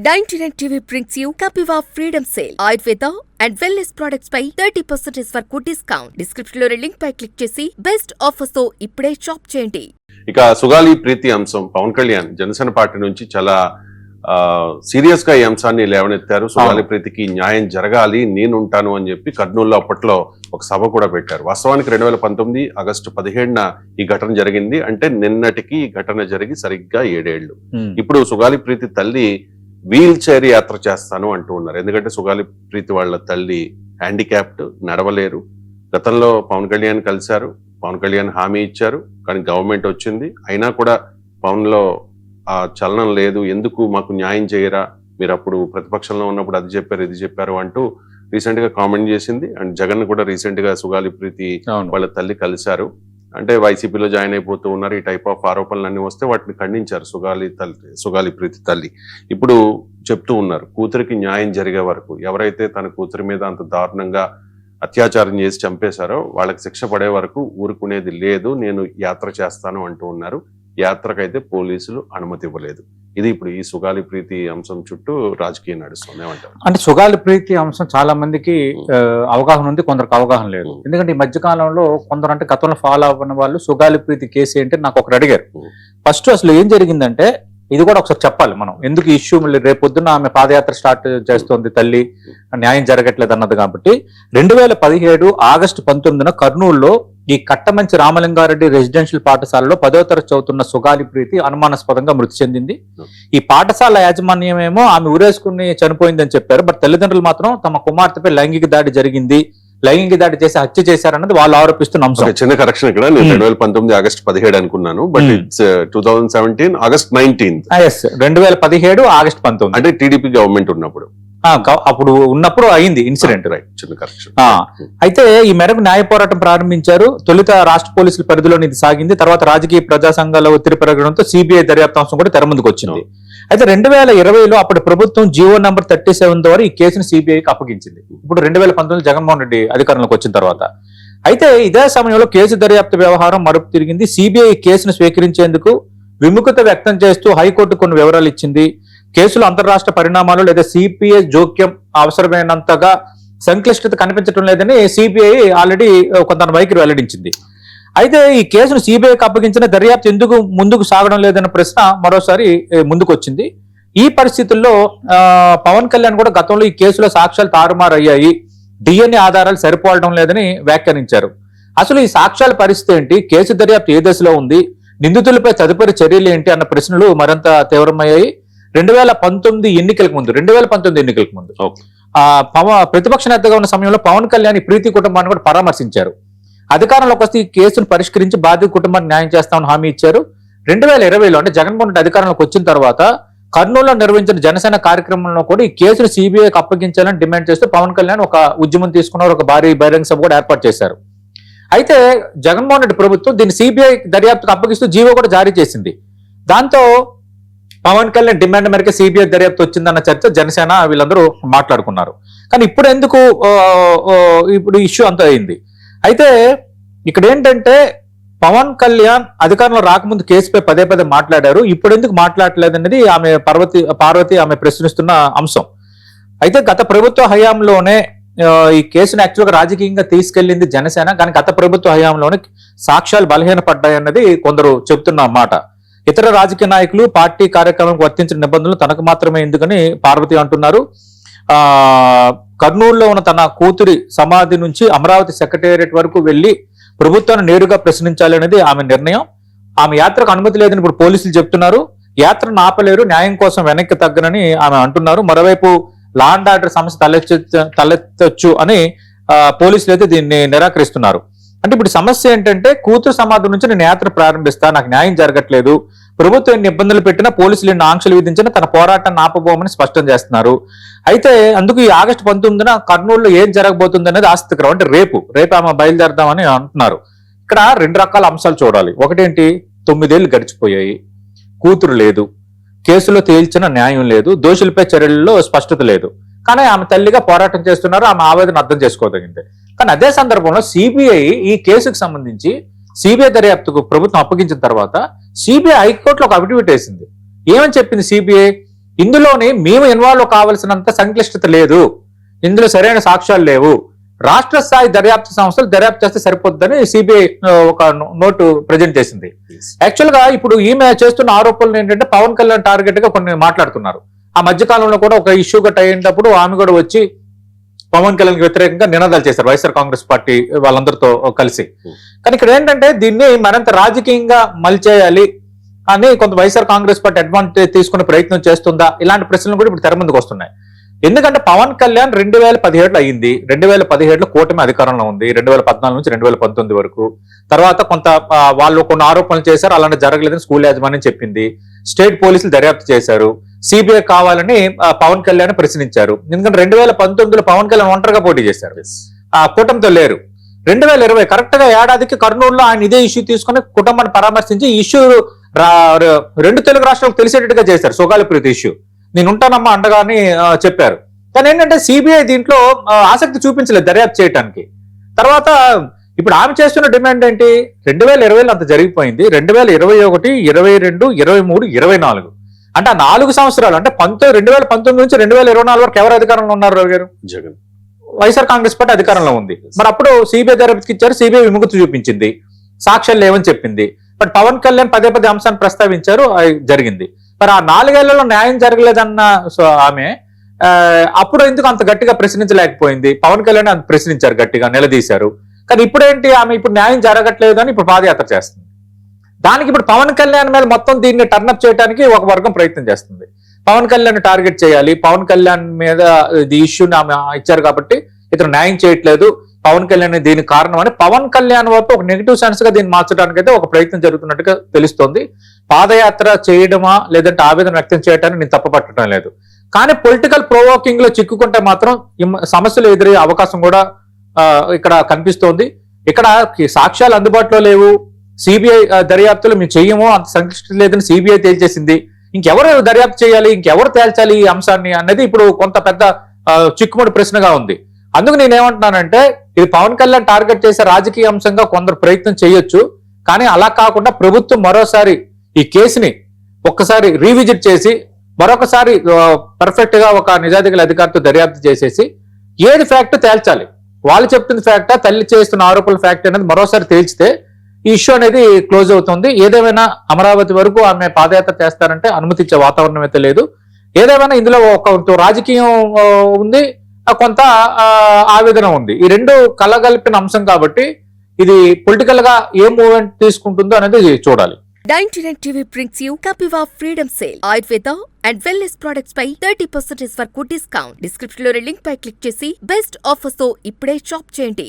99 TV brings you Kapiva Freedom Sale. Ayurveda and wellness products పై 30% వరకు discount. Description లో link పై click చేసి best offers తో ఇప్పుడే shop చేయండి. ఇక సుగాలి ప్రీతి అంశం పవన్ కళ్యాణ్ జనసేన పార్టీ నుంచి చాలా సీరియస్ గా ఈ అంశాన్ని లేవనెత్తారు. సుగాలి ప్రీతికి న్యాయం జరగాలి, నేనుంటాను అని చెప్పి కర్నూలులో అప్పట్లో ఒక సభ కూడా పెట్టారు. వాస్తవానికి 2019 ఆగస్టు 17న ఈ ఘటన జరిగింది. అంటే నిన్నటికి ఈ ఘటన జరిగి సరిగ్గా 7 ఏళ్లు. ఇప్పుడు సుగాలి ప్రీతి తల్లి వీల్ చైర్ యాత్ర చేస్తాను అంటూ ఉన్నారు. ఎందుకంటే సుగాలి ప్రీతి వాళ్ళ తల్లి హ్యాండిక్యాప్డ్, నడవలేరు. గతంలో పవన్ కళ్యాణ్ కలిశారు, పవన్ కళ్యాణ్ హామీ ఇచ్చారు, కానీ గవర్నమెంట్ వచ్చింది, అయినా కూడా పవన్ లో ఆ చలనం లేదు. ఎందుకు మాకు న్యాయం చేయరా, మీరు అప్పుడు ప్రతిపక్షంలో ఉన్నప్పుడు అది చెప్పారు ఇది చెప్పారు అంటూ రీసెంట్ గా కామెంట్ చేసింది. అండ్ జగన్ కూడా రీసెంట్ గా సుగాలి ప్రీతి వాళ్ళ తల్లి కలిశారు. అంటే వైసీపీలో జాయిన్ అయిపోతూ ఉన్నారు. ఈ టైప్ ఆఫ్ ఆరోపణలు అన్ని వస్తే వాటిని ఖండించారు సుగాలి ప్రీతి తల్లి. ఇప్పుడు చెప్తూ ఉన్నారు, కూతురికి న్యాయం జరిగే వరకు, ఎవరైతే తన కూతురి మీద అంత దారుణంగా అత్యాచారం చేసి చంపేశారో వాళ్ళకి శిక్ష పడే వరకు ఊరుకునేది లేదు, నేను యాత్ర చేస్తాను అంటూ ఉన్నారు. యాత్రకైతే పోలీసులు అనుమతి ఇవ్వలేదు. ఇది ఇప్పుడు ఈ సుగాలి ప్రీతి అంశం చుట్టూ రాజకీయం నడుస్తుంది ఏమంటారు? అంటే సుగాలి ప్రీతి అంశం చాలా మందికి అవగాహన ఉంది, కొందరికి అవగాహన లేదు. ఎందుకంటే ఈ మధ్య కాలంలో కొందరు అంటే గతంలో ఫాలో అవ్వని వాళ్ళు సుగాలి ప్రీతి కేసు ఏంటి నాకు ఒకరు అడిగారు. ఫస్ట్ అసలు ఏం జరిగిందంటే ఇది కూడా ఒకసారి చెప్పాలి మనం, ఎందుకు ఇష్యూ మళ్ళీ రేపొద్దున ఆమె పాదయాత్ర స్టార్ట్ చేస్తోంది తల్లి, న్యాయం జరగట్లేదు అన్నది. కాబట్టి 2017 ఆగస్టు 19న కర్నూలులో ఈ కట్టమంచి రామలింగారెడ్డి రెసిడెన్షియల్ పాఠశాలలో 10వ తరగతి చదువుతున్న సుగాలి ప్రీతి అనుమానాస్పదంగా మృతి చెందింది. ఈ పాఠశాల యాజమాన్యం ఏమో ఆమె ఊరేసుకుని చనిపోయిందని చెప్పారు. బట్ తల్లిదండ్రులు మాత్రం తమ కుమార్తెపై లైంగిక దాడి జరిగింది, లైంగిక దాడి చేసి హత్య చేశారన్నది వాళ్ళు ఆరోపిస్తున్న అంశం. చిన్న కరెక్షన్ ఇక్కడ, నేను 2019 ఆగస్టు 17 అనుకున్నాను, బట్ ఇట్స్ 2017 ఆగస్ట్ 19. 2017 ఆగస్ట్ 19 అంటే టీడీపీ గవర్నమెంట్ ఉన్నప్పుడు ఉన్నప్పుడు అయింది ఇన్సిడెంట్. చిన్న కరెక్షన్. అయితే ఈ మేరకు న్యాయ పోరాటం ప్రారంభించారు. తొలుత రాష్ట్ర పోలీసుల పరిధిలో ఇది సాగింది. తర్వాత రాజకీయ ప్రజా సంఘాల ఒత్తిడి పెరగడంతో సిబిఐ దర్యాప్తు అంశం కూడా తెర ముందుకు వచ్చింది. అయితే 2020లో అప్పటి ప్రభుత్వం జీవో నంబర్ 37 ద్వారా ఈ కేసును సిబిఐకి అప్పగించింది. ఇప్పుడు 2019 జగన్మోహన్ రెడ్డి అధికారంలోకి వచ్చిన తర్వాత. అయితే ఇదే సమయంలో కేసు దర్యాప్తు వ్యవహారం మరుపు తిరిగింది. సిబిఐ కేసును స్వీకరించేందుకు విముఖత వ్యక్తం చేస్తూ హైకోర్టు కొన్ని వివరాలు ఇచ్చింది. కేసులో అంతర్రాష్ట్ర పరిణామాలు లేదా సిపిఐ జోక్యం అవసరమైనంతగా సంక్లిష్టత కనిపించడం లేదని సిబిఐ ఆల్రెడీ కొంత వైఖరి వెల్లడించింది. అయితే ఈ కేసును సిబిఐకి అప్పగించిన దర్యాప్తు ఎందుకు ముందుకు సాగడం లేదన్న ప్రశ్న మరోసారి ముందుకు వచ్చింది. ఈ పరిస్థితుల్లో పవన్ కళ్యాణ్ కూడా గతంలో ఈ కేసులో సాక్ష్యాలు తారుమారయ్యాయి, డిఎన్ఏ ఆధారాలు సరిపోవడం లేదని వ్యాఖ్యానించారు. అసలు ఈ సాక్ష్యాల పరిస్థితి ఏంటి, కేసు దర్యాప్తు ఏ దశలో ఉంది, నిందితులపై తదుపరి చర్యలు ఏంటి అన్న ప్రశ్నలు మరింత తీవ్రమయ్యాయి. 2019 ఎన్నికలకు ముందు ప్రతిపక్ష నేతగా ఉన్న సమయంలో పవన్ కళ్యాణ్ ప్రీతి కుటుంబాన్ని కూడా పరామర్శించారు. అధికారంలోకి వస్తే ఈ కేసును పరిష్కరించి బాధిత కుటుంబాన్ని న్యాయం చేస్తామని హామీ ఇచ్చారు. 2020లో అంటే జగన్మోహన్ రెడ్డి అధికారంలోకి వచ్చిన తర్వాత కర్నూలులో నిర్వహించిన జనసేన కార్యక్రమంలో కూడా ఈ కేసును సిబిఐకి అప్పగించాలని డిమాండ్ చేస్తూ పవన్ కళ్యాణ్ ఒక ఉద్యమం తీసుకున్నారు, ఒక భారీ బహిరంగ సభ కూడా ఏర్పాటు చేశారు. అయితే జగన్మోహన్ రెడ్డి ప్రభుత్వం దీన్ని సిబిఐ దర్యాప్తుకు అప్పగిస్తూ జీవో కూడా జారీ చేసింది. దాంతో పవన్ కళ్యాణ్ డిమాండ్ మేరకు సిబిఐ దర్యాప్తు వచ్చిందన్న చర్చ జనసేన వీళ్ళందరూ మాట్లాడుకున్నారు. కానీ ఇప్పుడు ఎందుకు ఇప్పుడు ఇష్యూ అంతా అయింది. అయితే ఇక్కడ ఏంటంటే పవన్ కళ్యాణ్ అధికారంలో రాకముందు కేసుపై పదే మాట్లాడారు, ఇప్పుడు ఎందుకు మాట్లాడలేదనేది ఆమె పార్వతి ఆమె ప్రశ్నిస్తున్న అంశం. అయితే గత ప్రభుత్వ హయాంలోనే ఈ కేసును యాక్చువల్గా రాజకీయంగా తీసుకెళ్లింది జనసేన, కానీ గత ప్రభుత్వ హయాంలోనే సాక్ష్యాలు బలహీనపడ్డాయన్నది కొందరు చెబుతున్న మాట. ఇతర రాజకీయ నాయకులు పార్టీ కార్యక్రమానికి వర్తించిన నిబంధనలు తనకు మాత్రమే ఎందుకని పార్వతి అంటున్నారు. కర్నూలులో ఉన్న తన కూతురి సమాధి నుంచి అమరావతి సెక్రటేరియట్ వరకు వెళ్లి ప్రభుత్వాన్ని నేరుగా ప్రశ్నించాలి అనేది ఆమె నిర్ణయం. ఆమె యాత్రకు అనుమతి లేదని ఇప్పుడు పోలీసులు చెప్తున్నారు. యాత్రను ఆపలేరు, న్యాయం కోసం వెనక్కి తగ్గనని ఆమె అంటున్నారు. మరోవైపు లా అండ్ ఆర్డర్ సమస్య తలెత్తొచ్చు అని పోలీసులు అయితే దీన్ని నిరాకరిస్తున్నారు. అంటే ఇప్పుడు సమస్య ఏంటంటే కూతురు సమాధి నుంచి నేను యాత్ర ప్రారంభిస్తా, నాకు న్యాయం జరగట్లేదు, ప్రభుత్వం ఎన్ని ఇబ్బందులు పెట్టినా పోలీసులు ఎన్ని ఆంక్షలు విధించినా తన పోరాటాన్ని ఆపబోమని స్పష్టం చేస్తున్నారు. అయితే అందుకు ఈ ఆగస్టు 19న కర్నూలులో ఏం జరగబోతుంది అనేది ఆసక్తికరం. అంటే రేపు ఆమె బయలుదేరదామని అంటున్నారు. ఇక్కడ 2 రకాల అంశాలు చూడాలి. ఒకటేంటి, 9 ఏళ్లు గడిచిపోయాయి, కూతురు లేదు, కేసులో తేల్చిన న్యాయం లేదు, దోషులపై చర్యల్లో స్పష్టత లేదు. కానీ ఆమె తల్లిగా పోరాటం చేస్తున్నారు, ఆమె ఆవేదన అర్థం చేసుకోదగింది. కానీ అదే సందర్భంలో సిబిఐ ఈ కేసుకు సంబంధించి సిబిఐ దర్యాప్తుకు ప్రభుత్వం అప్పగించిన తర్వాత సిబిఐ హైకోర్టులో ఒక అఫిడవిట్ వేసింది. ఏమని చెప్పింది సిబిఐ? ఇందులోని మేము ఇన్వాల్వ్ కావాల్సినంత సంక్లిష్టత లేదు, ఇందులో సరైన సాక్ష్యాలు లేవు, రాష్ట్ర స్థాయి దర్యాప్తు సంస్థలు దర్యాప్తు చేస్తే సరిపోద్దని సిబిఐ ఒక నోటు ప్రజెంట్ చేసింది. యాక్చువల్ గా ఇప్పుడు ఈమె చేస్తున్న ఆరోపణలు ఏంటంటే పవన్ కళ్యాణ్ టార్గెట్ గా కొన్ని మాట్లాడుతున్నారు. ఆ మధ్యకాలంలో కూడా ఒక ఇష్యూ గట్ట అయినప్పుడు ఆమె కూడా వచ్చి పవన్ కళ్యాణ్ వ్యతిరేకంగా నినాదాలు చేశారు వైఎస్ఆర్ కాంగ్రెస్ పార్టీ వాళ్ళందరితో కలిసి. కానీ ఇక్కడ ఏంటంటే దీన్ని మరింత రాజకీయంగా మలిచేయాలి అని కొంత వైఎస్ఆర్ కాంగ్రెస్ పార్టీ అడ్వాంటేజ్ తీసుకునే ప్రయత్నం చేస్తుందా, ఇలాంటి ప్రశ్నలు కూడా ఇప్పుడు తెర ముందుకు వస్తున్నాయి. ఎందుకంటే పవన్ కళ్యాణ్ 2017 అయ్యింది, 2017లో కూటమి అధికారంలో ఉంది, 2014 నుంచి 2019 వరకు. తర్వాత కొంత వాళ్ళు కొన్ని ఆరోపణలు చేశారు, అలాంటి జరగలేదని స్కూల్ యాజమాన్యం చెప్పింది. స్టేట్ పోలీసులు దర్యాప్తు చేశారు, సిబిఐ కావాలని పవన్ కళ్యాణ్ ప్రశ్నించారు. ఎందుకంటే 2019లో పవన్ కళ్యాణ్ ఒంటరిగా పోటీ చేశారు, ఆ కూటమితో లేరు. 2020 కరెక్ట్ గా ఏడాదికి కర్నూలులో ఆయన ఇదే ఇష్యూ తీసుకుని కుటుంబాన్ని పరామర్శించి ఇష్యూ రెండు తెలుగు రాష్ట్రాలకు తెలిసేటట్టుగా చేశారు. సుగాలి ప్రీతి ఇష్యూ నేను ఉంటానమ్మా అండగా అని చెప్పారు. కానీ ఏంటంటే సిబిఐ దీంట్లో ఆసక్తి చూపించలేదు దర్యాప్తు చేయడానికి. తర్వాత ఇప్పుడు ఆమె చేస్తున్న డిమాండ్ ఏంటి, 2020లో అంత జరిగిపోయింది, 2021, 22, 23, 24 అంటే ఆ 4 సంవత్సరాలు అంటే 2019 నుంచి 2024 వరకు ఎవరు అధికారంలో ఉన్నారు? రావు గారు, జగన్, వైఎస్ఆర్ కాంగ్రెస్ పార్టీ అధికారంలో ఉంది. మరి అప్పుడు సిబిఐ దర్యాప్తుకి ఇచ్చారు, సిబిఐ విముఖత చూపించింది, సాక్ష్యాలు లేవని చెప్పింది. బట్ పవన్ కళ్యాణ్ పదే అంశాన్ని ప్రస్తావించారు, జరిగింది. మరి ఆ 4 ఏళ్లలో న్యాయం జరగలేదన్న ఆమె అప్పుడు ఎందుకు అంత గట్టిగా ప్రశ్నించలేకపోయింది? పవన్ కళ్యాణ్ అంత ప్రశ్నించారు, గట్టిగా నిలదీశారు. కానీ ఇప్పుడేంటి, ఆమె ఇప్పుడు న్యాయం జరగట్లేదు అని ఇప్పుడు పాదయాత్ర చేస్తుంది. దానికి ఇప్పుడు పవన్ కళ్యాణ్ మీద మొత్తం దీన్ని టర్నప్ చేయడానికి ఒక వర్గం ప్రయత్నం చేస్తుంది. పవన్ కళ్యాణ్ టార్గెట్ చేయాలి, పవన్ కళ్యాణ్ మీద ఈ ఇష్యూని ఆమె ఇచ్చారు కాబట్టి ఇతను న్యాయం చేయట్లేదు, పవన్ కళ్యాణ్ దీనికి కారణం అని పవన్ కళ్యాణ్ వైపు ఒక నెగిటివ్ సెన్స్ గా దీన్ని మార్చడానికి అయితే ఒక ప్రయత్నం జరుగుతున్నట్టుగా తెలుస్తోంది. పాదయాత్ర చేయడమా లేదంటే ఆవేదన వ్యక్తం చేయడానికి నేను తప్పపట్టడం లేదు. కానీ పొలిటికల్ ప్రొవోకింగ్ లో చిక్కుకుంటే మాత్రం సమస్యలు ఎదురయ్యే అవకాశం కూడా ఇక్కడ కనిపిస్తోంది. ఇక్కడ సాక్ష్యాలు అందుబాటులో లేవు, సిబిఐ దర్యాప్తులు మేము చెయ్యము, అంత సంక్లిష్టత లేదని సిబిఐ తేల్చేసింది. ఇంకెవరు దర్యాప్తు చేయాలి, ఇంకెవరు తేల్చాలి ఈ అంశాన్ని అన్నది ఇప్పుడు కొంత పెద్ద చిక్కుముడి ప్రశ్నగా ఉంది. అందుకు నేనేమంటున్నానంటే ఇది పవన్ కళ్యాణ్ టార్గెట్ చేసే రాజకీయ అంశంగా కొందరు ప్రయత్నం చేయొచ్చు. కానీ అలా కాకుండా ప్రభుత్వం మరోసారి ఈ కేసుని ఒక్కసారి రీవిజిట్ చేసి మరొకసారి పర్ఫెక్ట్ గా ఒక నిజాధికారి అధికారితో దర్యాప్తు చేసేసి ఏది ఫ్యాక్ట్ తేల్చాలి, వాళ్ళు చెప్తున్న ఫ్యాక్టా తల్లి చేస్తున్న ఆరోపణల ఫ్యాక్ట్ అనేది మరోసారి తేల్చితే ఈ ఇష్యూ అనేది క్లోజ్ అవుతుంది. ఏదేమైనా అమరావతి వరకు ఆమె పాదయాత్ర చేస్తారంటే అనుమతించే వాతావరణం అయితే లేదు. ఏదేమైనా ఇందులో ఒక రాజకీయం ఉంది, కొంత ఆవేదన ఉంది. ఈ రెండు కలగలిపిన అంశం కాబట్టి ఇది పొలిటికల్ గా ఏ మూవ్మెంట్ తీసుకుంటుందో అనేది చూడాలి. 99 TV brings you Kapiva Freedom Sale. Ayurveda and wellness products పై 30% వరకు డిస్కౌంట్. డిస్క్రిప్షన్ లో లింక్ పై క్లిక్ చేసి బెస్ట్ ఆఫర్స్ తో ఇప్పుడే షాప్ చేయండి.